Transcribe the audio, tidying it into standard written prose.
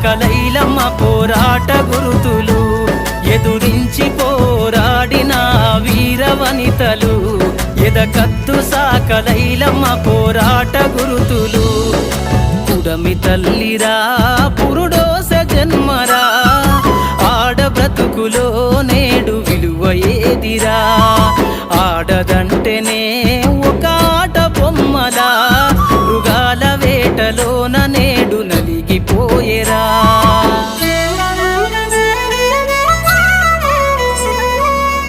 సాకలైలమ్మ పోరాట గురుతులు ఎదురించి పోరాడిన వీరవనితలు ఎదకత్తు సాకలైలమ్మ పోరాట గురుతులు పుడమి తల్లిరా పురుడోస జన్మరా ఆడ బ్రతుకులో నేడు